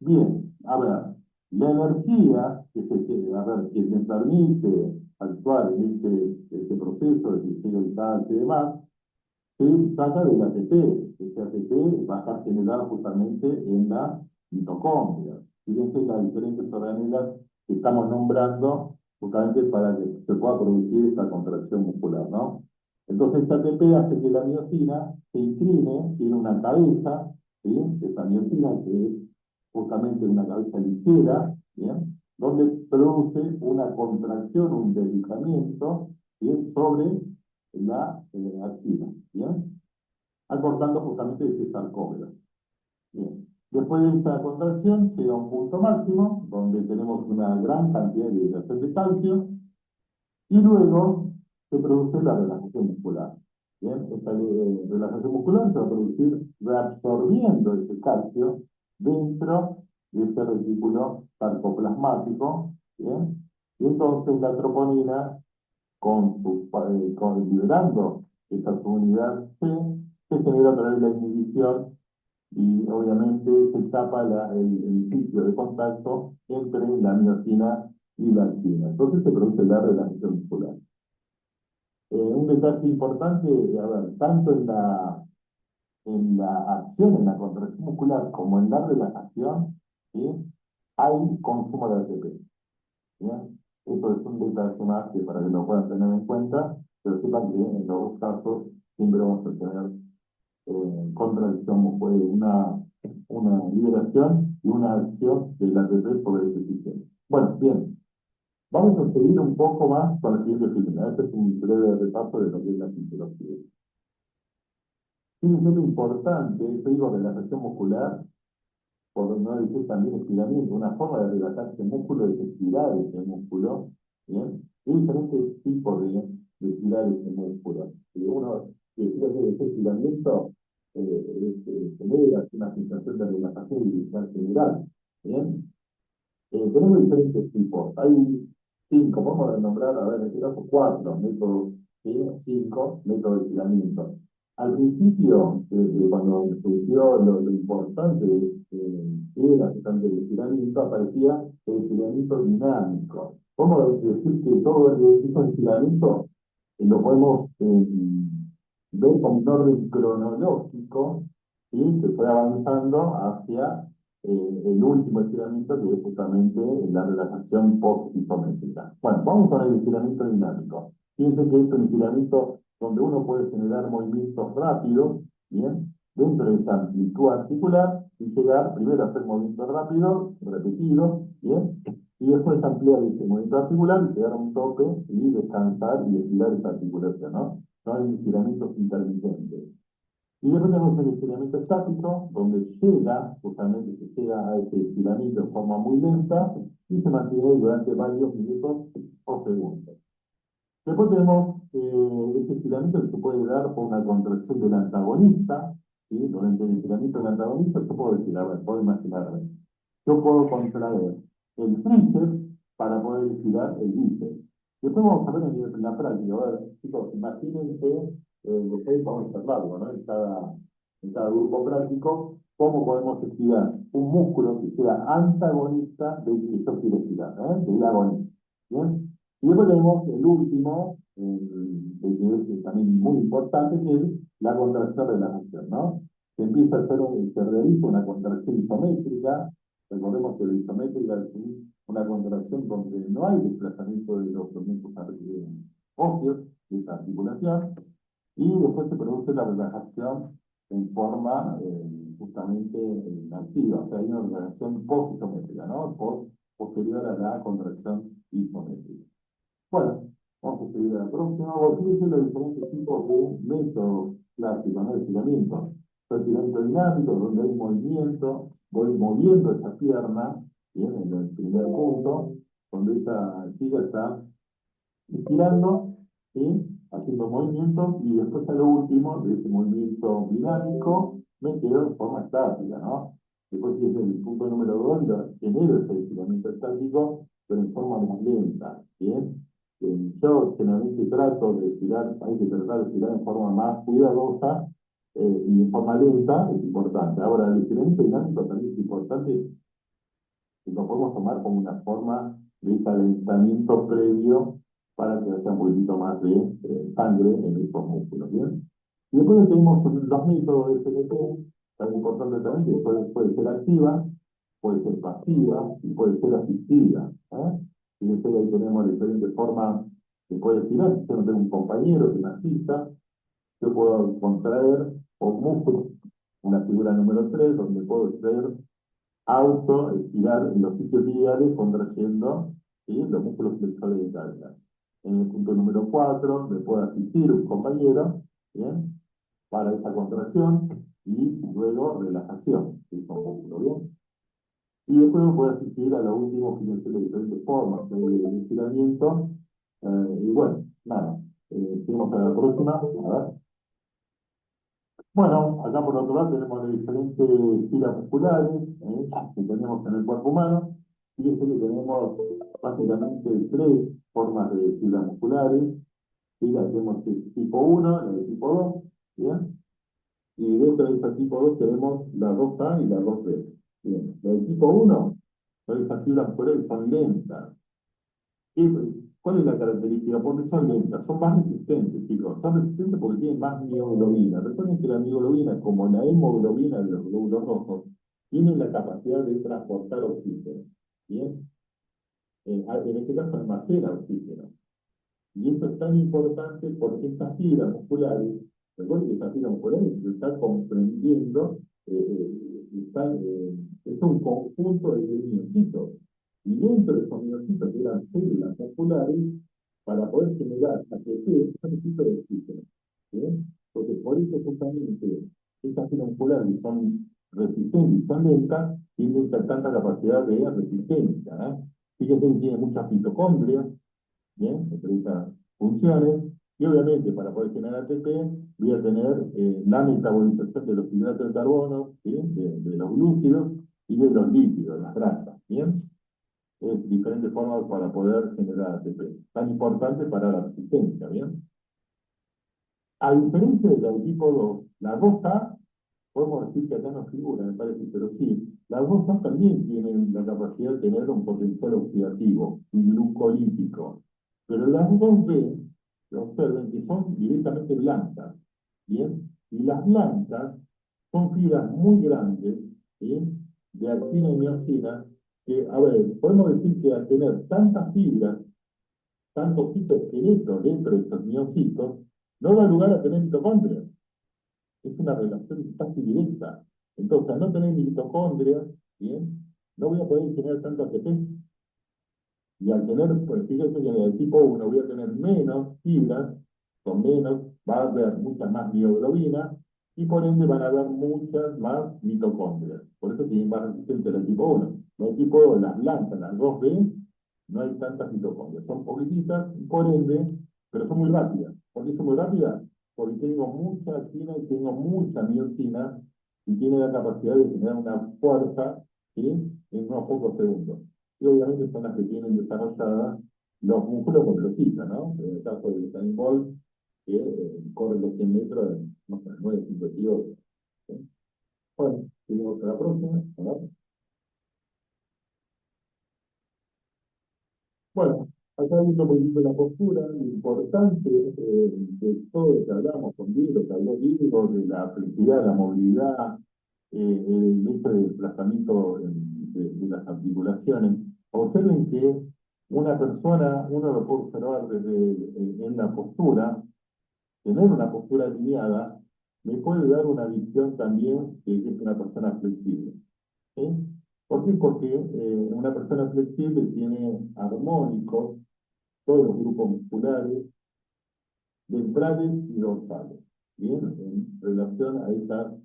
Bien, a ver, la energía que me permite actuar en este proceso de que el calcio y demás, se saca del ATP. Este ATP va a estar generado justamente en las mitocondrias. Fíjense las diferentes organelas que estamos nombrando justamente para que se pueda producir esta contracción muscular, ¿no? Entonces, esta ATP hace que la miosina se incline, tiene una cabeza, ¿sí? Esta miosina que es justamente una cabeza ligera, ¿bien? Donde produce una contracción, un deslizamiento, ¿bien? Sobre la actina, ¿bien? Acortando justamente ese sarcómero. Bien. Después de esta contracción llega a un punto máximo, donde tenemos una gran cantidad de hidratación de calcio, y luego se produce la relajación muscular. Bien, esta relajación muscular se va a producir reabsorbiendo ese calcio dentro de ese retículo sarcoplasmático, ¿bien? Y entonces la troponina, liberando esa subunidad C, se genera a través de la inhibición y obviamente se tapa el sitio de contacto entre la miosina y la actina. Entonces se produce la relajación muscular. Un detalle importante, a ver, tanto en la acción, en la contracción muscular, como en la relajación, ¿sí? Hay consumo de ATP. ¿Bien? Esto es un detalle más que para que lo puedan tener en cuenta, pero sepan que en los dos casos siempre vamos a tener contracción muscular, una liberación y una acción del ATP sobre este sistema. Bueno, bien. Vamos a seguir un poco más con la siguiente figura. Este es un breve repaso de lo que es la fisiología. Fíjense lo importante, yo digo relajación muscular, por no decir también estiramiento, una forma de relajar ese músculo es estirar ese músculo, ¿bien? Hay diferentes tipos de estirar ese músculo. Si uno que quiere ese estiramiento, genera una sensación de relajación y bienestar general, ¿bien? Tenemos diferentes tipos. Hay 5, vamos a nombrar, a ver, en este caso 4 métodos, ¿sí? 5 métodos de estiramiento. Al principio, cuando surgió lo importante que era bastante el estiramiento, aparecía el estiramiento dinámico. Vamos a decir que todo esos estiramientos lo podemos ver como un orden cronológico, ¿sí? Que fue avanzando hacia el último estiramiento, que es justamente la relajación post-isométrica. Bueno, vamos con el estiramiento dinámico. Fíjense que es un estiramiento donde uno puede generar movimientos rápidos, ¿bien? Dentro de esa amplitud articular y llegar primero a hacer movimientos rápidos, repetidos, ¿bien? Y después ampliar ese movimiento articular y llegar a un tope y descansar y estirar esa articulación, ¿no? Son estiramientos intermitentes. Y después tenemos el estiramiento estático, donde justamente se llega a ese estiramiento de forma muy lenta y se mantiene durante varios minutos o segundos. Después tenemos este estiramiento que se puede dar por una contracción del antagonista, ¿sí? Durante el estiramiento del antagonista, yo puedo decir, a ver, puedo imaginarme, yo puedo contraer el tríceps para poder estirar el bíceps. Después vamos a ver en la práctica, a ver, chicos, imagínense, ustedes vamos a observarlo, ¿no? En cada grupo práctico, cómo podemos estirar un músculo que sea antagonista del que yo quiero estirar, del agonista. ¿Bien? Y después tenemos el último, que es también muy importante, que es la contracción de la función, ¿no? Se realiza una contracción isométrica. Recordemos que la isométrica es una contracción donde no hay desplazamiento de los segmentos óseos de esa articulación, y después se produce la relajación en forma justamente activa, o sea, hay una relajación post-isométrica, ¿no? Posterior a la contracción isométrica. Bueno, vamos a seguir a la próxima. Utilicen los diferentes tipos de métodos clásicos, ¿no? De estiramiento. Estiramiento dinámico, donde hay movimiento, voy moviendo esa pierna, bien, en el primer punto, donde esa chica está estirando, ¿sí? Haciendo movimientos, y después a lo último de ese movimiento dinámico me quedo en forma estática, ¿no? Después, si es el punto número 2, genero ese estiramiento estático, pero en forma más lenta, ¿bien? Yo generalmente trato de estirar, hay que tratar de estirar en forma más cuidadosa y en forma lenta, es importante. Ahora, el estiramiento dinámico también es importante, que lo podemos tomar como una forma de calentamiento previo para que haya un poquitito más de sangre en esos músculos, ¿bien? Y después tenemos los métodos de CNT, tan importante también, que puede ser activa, puede ser pasiva y puede ser asistida, ¿eh? Fíjense que ahí tenemos diferentes formas que puede estirar. Si yo no tengo un compañero que me asista, yo puedo contraer un músculo, una figura número 3 donde puedo extraer estirar en los sitios ideales, contrayendo, ¿sí? Los músculos flexores de cadera. En el punto número 4 me puede asistir un compañero, ¿bien? Para esa contracción y luego relajación de esos músculos, ¿bien? Y después me puede asistir a lo último, fíjense de diferentes formas de estiramiento. Y bueno, nada, seguimos a la próxima. A ver. Bueno, acá por otro lado tenemos las diferentes tiras musculares que tenemos en el cuerpo humano. Fíjense que tenemos básicamente tres formas de tiras musculares. ¿Sí? La tenemos el tipo 1, la de tipo 2, ¿bien? Y dentro de ese tipo 2 tenemos la 2A y la 2B. Bien, la de tipo 1 son esas fibras musculares que son lentas. ¿Cuál es la característica? Porque son lentas, son más resistentes, chicos. Son resistentes porque tienen más mioglobina. Recuerden que la mioglobina, como la hemoglobina de los glóbulos rojos, tiene la capacidad de transportar oxígeno. ¿Bien? En este caso almacena oxígeno. Y esto es tan importante porque estas fibras musculares, recuerden que estas fibras musculares se están comprendiendo, es un conjunto de miocitos. Y dentro de esos miocitos, que eran células musculares, para poder generar ATP, se necesita de oxígeno. ¿Bien? Porque por eso justamente estas fibras musculares que son resistentes y son lentas, tienen tanta capacidad de resistencia. Fíjense que tiene muchas mitocondrias, ¿bien? Entre esas funciones, y obviamente para poder generar ATP voy a tener la metabolización de los hidratos de carbono, ¿sí? De los glúcidos y de los lípidos, las grasas, ¿bien? Es diferentes formas para poder generar ATP, tan importante para la resistencia, ¿bien? A diferencia de la del tipo 2, la 2A podemos decir que acá no figura, me parece, pero sí, las dos A también tienen la capacidad de tener un potencial oxidativo y glucolítico, pero las dos B, observen que son directamente blancas, ¿bien? Y las blancas son fibras muy grandes, ¿sí? De actina y miosina, que, a ver, podemos decir que al tener tantas fibras, tantos citoesqueletos dentro de esos miocitos, no da lugar a tener mitocondrias. Es una relación casi directa. Entonces, al no tener mitocondrias, ¿bien? No voy a poder generar tanto ATP. Y al tener, pues fíjense que en el tipo 1 voy a tener menos fibras, con menos, va a haber mucha más mioglobina, y por ende van a haber muchas más mitocondrias. Por eso tienen más resistencia el tipo 1. En el tipo 2, las blancas, las 2B, no hay tantas mitocondrias. Son poquititas, por ende, pero son muy rápidas. ¿Por qué son muy rápidas? Porque tengo mucha actina y tengo mucha miocina, y tiene la capacidad de generar una fuerza, ¿sí? En unos pocos segundos. Y obviamente son las que tienen desarrolladas los músculos con velocista, ¿no? En el caso de Usain Bolt, que corre los 100 metros en, no sé, 9:58. ¿Sí? Bueno, seguimos a la próxima. ¿No? Bueno, acá viendo un poquito la postura, lo importante de todo lo que hablamos con Diego, que habló Diego, de la flexibilidad, la movilidad, el hecho de desplazamiento de las articulaciones. Observen que una persona, uno lo puede observar desde en la postura, tener una postura alineada, le puede dar una visión también de que es una persona flexible. ¿Sí? ¿Por qué? Porque una persona flexible tiene armónicos todos los grupos musculares, ventrales y dorsales, ¿bien? En relación a esa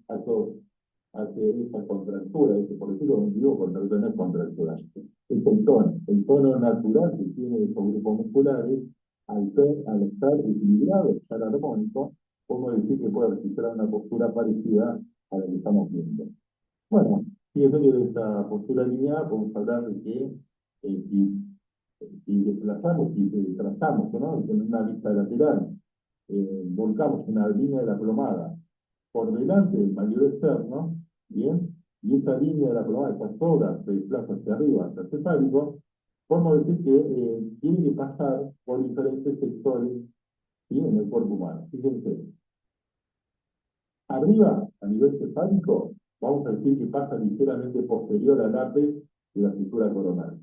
contractura, por decirlo digo, contractura no es contractura, es el tono natural que tiene esos grupos musculares, al estar equilibrado, estar armónico, podemos decir que puede registrar una postura parecida a la que estamos viendo. Bueno, y depende de esta postura alineada, podemos hablar de que si desplazamos, si trazamos, ¿no? En una vista lateral, volcamos una línea de la plomada por delante del mayor externo, ¿bien? Y esa línea de la plomada, esa soga, se desplaza hacia arriba, hacia el cefálico, podemos decir que tiene que pasar por diferentes sectores, ¿sí? En el cuerpo humano. Fíjense, arriba, a nivel cefálico, vamos a decir que pasa ligeramente posterior al ápice de la cintura coronal.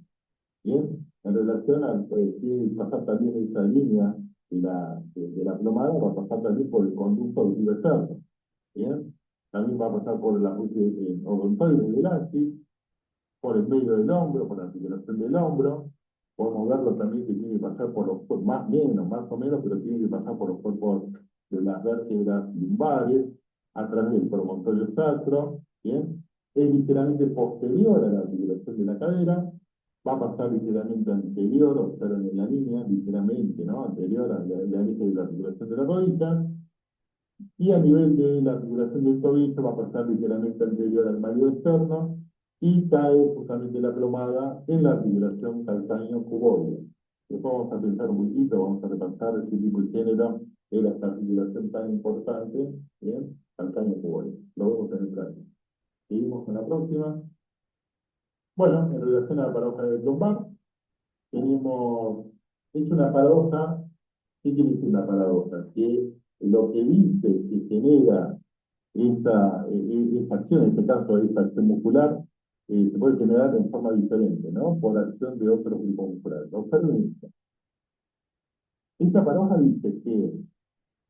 Bien, en relación a si pasar también esa línea de la plomada, va a pasar también por el conducto auditivo externo. Bien, también va a pasar por la odontoide del axis, por el medio del hombro, por la articulación del hombro. Podemos verlo también que tiene que pasar por los más menos, más o menos, pero tiene que pasar por los cuerpos de las vértebras lumbares, a través del promontorio sacro, ¿bien? Es ligeramente posterior a la articulación de la cadera, va a pasar ligeramente anterior, observen en la línea, ligeramente, ¿no? Anterior al eje de la articulación de la rodilla, y a nivel de la articulación del tobillo va a pasar ligeramente anterior al mayo externo y cae justamente la plomada en la articulación calcáneo-cuboide. Después vamos a pensar un poquito, vamos a repasar este tipo de género de esta articulación tan importante, ¿bien? Calcáneo-cuboide. Lo vemos en el plano. Seguimos con la próxima. Bueno, en relación a la paradoja del lumbar, tenemos, es una paradoja. ¿Qué quiere decir una paradoja? Que lo que dice que genera esa acción, en este caso esa acción muscular, se puede generar en forma diferente, ¿no? Por acción de otros grupos musculares. Observen esto. Esta paradoja dice que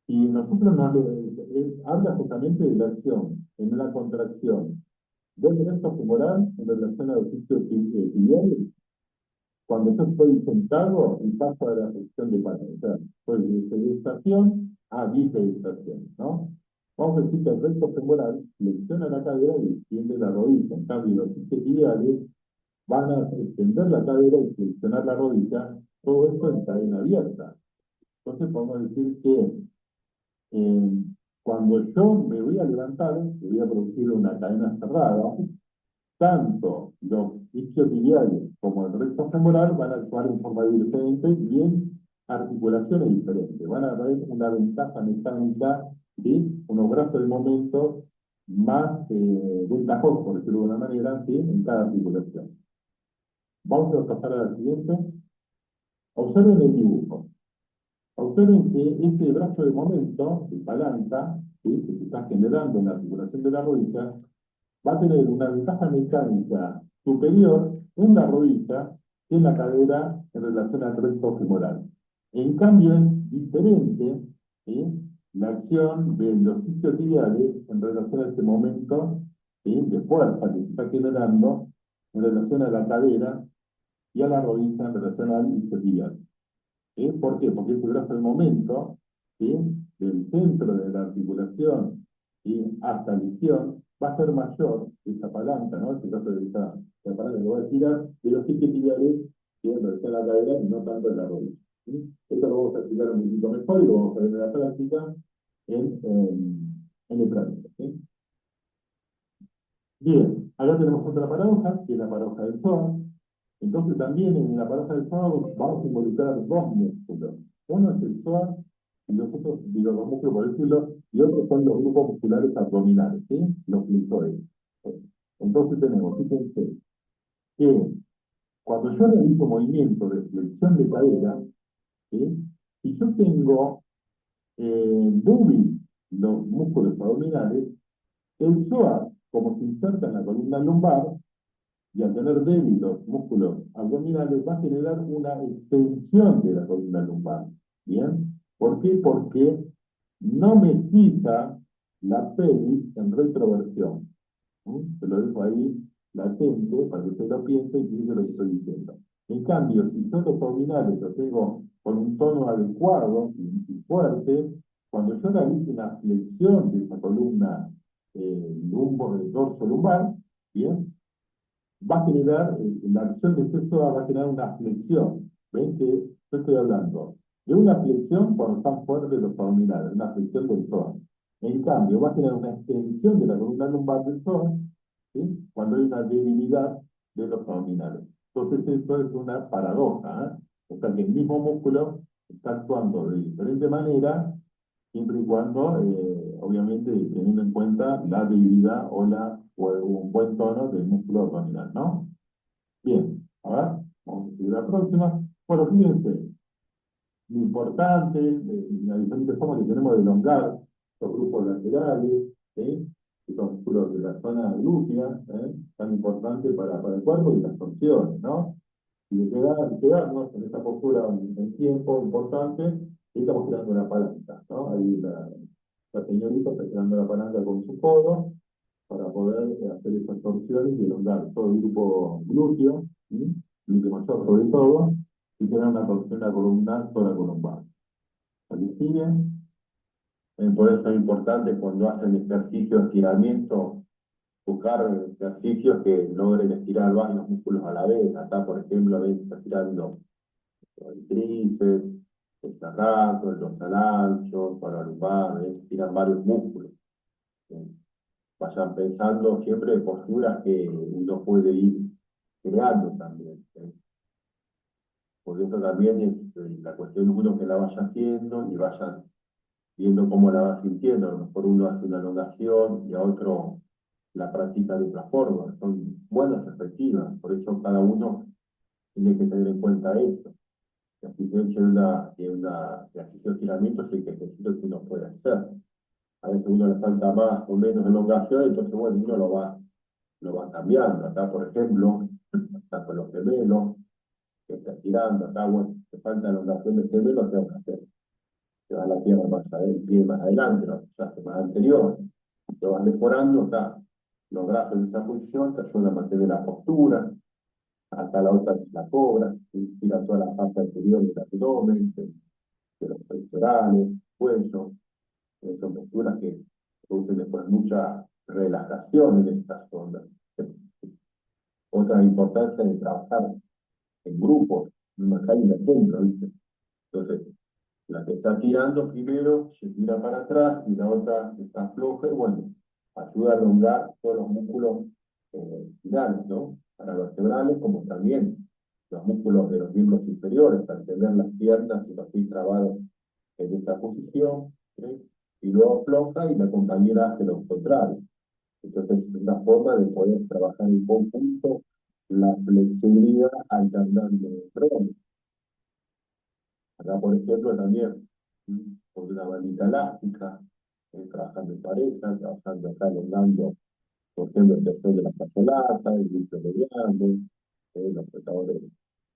si nosotros habla justamente de la acción en la contracción del recto femoral en relación al oficio tibial, cuando yo estoy sentado y paso a la flexión de patas, o sea, estoy de sedestación a bipedestación, ¿no? Vamos a decir que el recto femoral flexiona la cadera y extiende la rodilla. En cambio, los isquiotibiales van a extender la cadera y flexionar la rodilla, todo esto en cadena abierta. Entonces podemos decir que eh, cuando yo me voy a levantar, me voy a producir una cadena cerrada, tanto los isquiotibiales como el recto femoral van a actuar en forma diferente y en articulaciones diferentes. Van a tener una ventaja mecánica, ¿sí? Unos brazos de momento más ventajoso, por decirlo de alguna manera, ¿sí? En cada articulación. Vamos a pasar a la siguiente. Observen el dibujo. Observen que este brazo de momento, de palanca, ¿sí? Que se está generando en la articulación de la rodilla, va a tener una ventaja mecánica superior en la rodilla que en la cadera en relación al recto femoral. En cambio, es diferente, ¿sí? La acción de los isquiotibiales en relación a este momento, ¿sí? De fuerza que se está generando en relación a la cadera y a la rodilla en relación al isquiotibial. ¿Sí? ¿Por qué? Porque ese brazo del momento, ¿sí? Del centro de la articulación, ¿sí? Hasta la isquion, va a ser mayor, esa palanca, ¿no? Este caso de esta palanca que va a tirar de los isquiotibiales, ¿sí? En relación a la cadera y no tanto en la rodilla. ¿Sí? Esto lo vamos a explicar un poquito mejor y lo vamos a ver en la práctica en el trámite. ¿Sí? Bien, acá tenemos otra paradoja, que es la paradoja del psoas. Entonces también en la paradoja del psoas vamos a involucrar dos músculos. Uno es el psoas y los otros, digo, los músculos por decirlo, y otros son los grupos musculares abdominales, ¿sí? Los flexores. Entonces tenemos, fíjense, que cuando yo realizo movimiento de flexión de cadera, ¿sí? Si yo tengo débil los músculos abdominales, el psoas, como se inserta en la columna lumbar, y al tener débil los músculos abdominales, va a generar una extensión de la columna lumbar. ¿Bien? ¿Por qué? Porque no me fija la pelvis en retroversión. ¿Mm? Se lo dejo ahí latente para que usted lo piense y piense lo que estoy diciendo. En cambio, si yo los abdominales los tengo con un tono adecuado y fuerte, cuando yo realice una flexión de esa columna dorso lumbar, ¿bien? Va a generar, la acción de peso va a generar una flexión. ¿Ven que yo estoy hablando de una flexión cuando están fuertes los abdominales, una flexión del psoas? En cambio, va a generar una extensión de la columna lumbar del psoas, ¿sí? Cuando hay una debilidad de los abdominales. Entonces eso es una paradoja, ¿eh? O sea que el mismo músculo está actuando de diferente manera, siempre y cuando, obviamente, teniendo en cuenta la debilidad o un buen tono del músculo abdominal, ¿no? Bien, ahora vamos a seguir la próxima. Bueno, fíjense, lo importante, las diferentes formas que tenemos de elongar los grupos laterales, ¿sí? Estos músculos de la zona glútea, tan importante para el cuerpo y las torsiones, ¿no? Y de quedarnos en esta postura en tiempo importante, y estamos creando una palanca, ¿no? Ahí la señorita está creando la palanca con su codo para poder hacer esas torsiones y elongar todo el grupo glúteo, ¿sí? Glúteo mayor sobre todo, y tener una torsión de la columna columbar. ¿Aquí sigue? Por eso es importante cuando hacen ejercicio de estiramiento, buscar ejercicios que logren estirar varios músculos a la vez. Acá, por ejemplo, a veces está estirando el tríceps, el sacro, el dorsal ancho, para lumbar, estiran varios músculos. ¿Sí? Vayan pensando siempre en posturas que uno puede ir creando también. ¿Sí? Porque eso también es la cuestión de uno que la vaya haciendo y vaya viendo cómo la va sintiendo. A lo mejor uno hace una elongación y a otro la practica de otra forma. Son buenas perspectivas, por eso cada uno tiene que tener en cuenta esto. La asistencia de ejercicio de estiramiento es el ejercicio que uno puede hacer. A veces uno le falta más o menos elongación, entonces bueno, uno lo va cambiando. Acá, por ejemplo, está con los gemelos, que está estirando, acá, bueno, te falta elongación de gemelo, tengo que hacer. Te va la pierna más adelante, el pie más adelante, la semana anterior, lo vas mejorando, acá, los brazos en esa posición te ayudan a mantener la postura, acá la otra la cobra, tira toda la parte anterior del abdomen, de los pectorales, cuello, son posturas que producen después mucha relajación en estas zonas. Otra importancia de trabajar en grupos, no acá y en el centro, ¿viste? Entonces, la que está tirando primero se tira para atrás y la otra está floja y bueno, ayuda a elongar todos los músculos finales, ¿no? Para los vertebrales como también los músculos de los miembros inferiores, al tener las piernas y los pies trabados en esa posición, ¿sí? Y luego floja y la compañera hace lo contrario. Entonces, es una forma de poder trabajar en conjunto la flexibilidad alternando roles. Acá, por ejemplo, también, con una bandita elástica, trabajando en pareja, trabajando acá, elongando, por ejemplo, el tercer de la plazolata, el glúteo mediano, los flotadores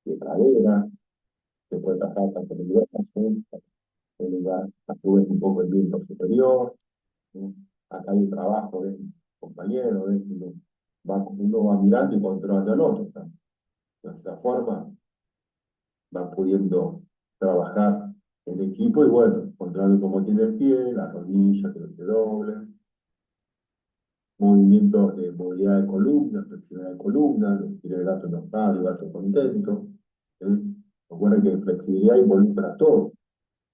de cadera, se puede trabajar tanto en el brazo, en lugar, a su vez, un poco el viento superior. ¿Sí? Acá hay un trabajo de compañero, ¿ves? Uno va mirando y controlando al otro. ¿Sí? De esa forma van pudiendo trabajar en equipo y bueno, controlando cómo tiene el pie, la rodilla, que no se doble, movimientos de movilidad de columna, flexibilidad de columna, los tiene el gato enojado y gato contento. ¿Sí? Recuerden que flexibilidad involucra todo,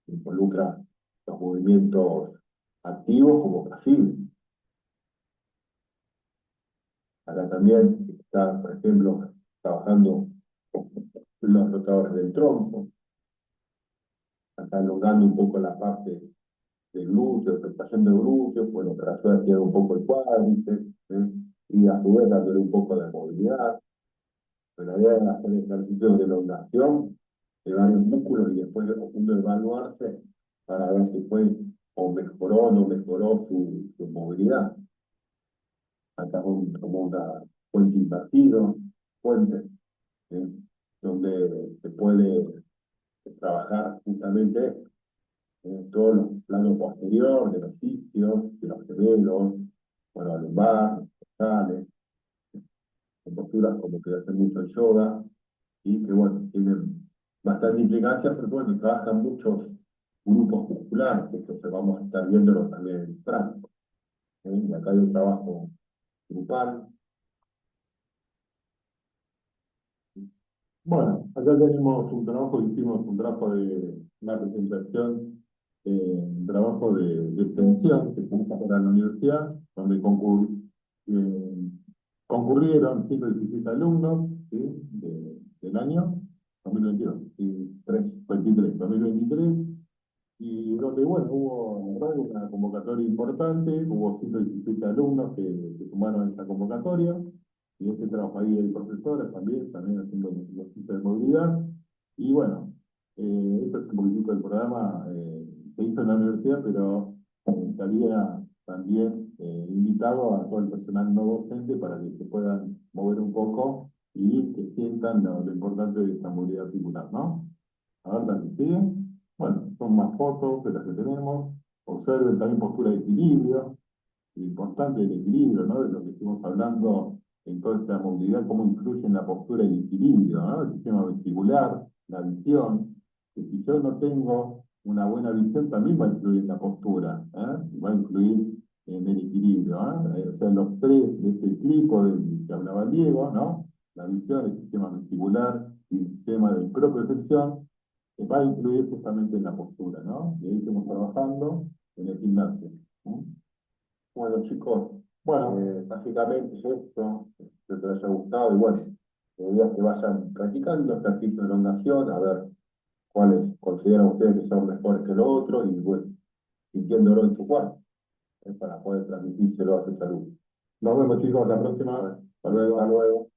involucra los movimientos activos como pasivos. Acá también está, por ejemplo, trabajando los rotadores del tronco, acá elongando un poco la parte del glúteo, prestación de glúteos, bueno, para ayudar a estirar un poco el cuádriceps, ¿eh? Y a su vez dándole un poco de movilidad. Pero la idea es hacer ejercicios de elongación de varios músculos y después uno evaluarse para ver si fue o mejoró o no mejoró su movilidad. Acá como una puente invertido, puente, ¿eh? Donde se puede trabajar justamente en todos los planos posteriores, de los isquios, de los gemelos, bueno, lumbar, costales, en posturas como que hacen mucho el yoga, y que bueno, tienen bastante implicancia, porque bueno, trabajan muchos grupos musculares, que entonces vamos a estar viéndolo también en el práctico. Y acá hay un trabajo grupal. Bueno, acá tenemos un trabajo que hicimos, un trabajo de una presentación, un trabajo de extensión que se hizo para la universidad, donde eh, concurrieron 117 alumnos, ¿sí? Del año 2022, y 2023, y donde, bueno, hubo la verdad, una convocatoria importante, hubo 117 alumnos que sumaron a esa convocatoria, y este trabajo ahí hay profesores también haciendo los cursos de movilidad, y bueno, esto es un poquitito del programa, se hizo en la universidad, pero estaría también invitado a todo el personal no docente para que se puedan mover un poco y que sientan lo importante de esta movilidad articular, ¿no? A ver, ¿la que sigue? Bueno, son más fotos de las que tenemos. Observen también postura de equilibrio, lo importante del equilibrio, ¿no? De lo que estuvimos hablando en toda esta movilidad, cómo influye en la postura y el equilibrio, ¿no? El sistema vestibular, la visión, que si yo no tengo una buena visión, también va a influir en la postura, ¿eh? Va a influir en el equilibrio, ¿eh? O sea, los tres de este tipo del que hablaba Diego, ¿no? La visión, el sistema vestibular y el sistema de propiocepción, que va a influir justamente en la postura, ¿no? Y ahí estamos trabajando en el gimnasio. ¿No? Bueno, chicos, bueno, básicamente es esto, espero que les haya gustado y bueno, la idea es que vayan practicando ejercicios de elongación, a ver cuáles consideran ustedes que son mejores que los otros y bueno, sintiéndolo en su cuerpo, para poder transmitírselo a su salud. Nos vemos chicos, la próxima. Hasta luego. Hasta luego.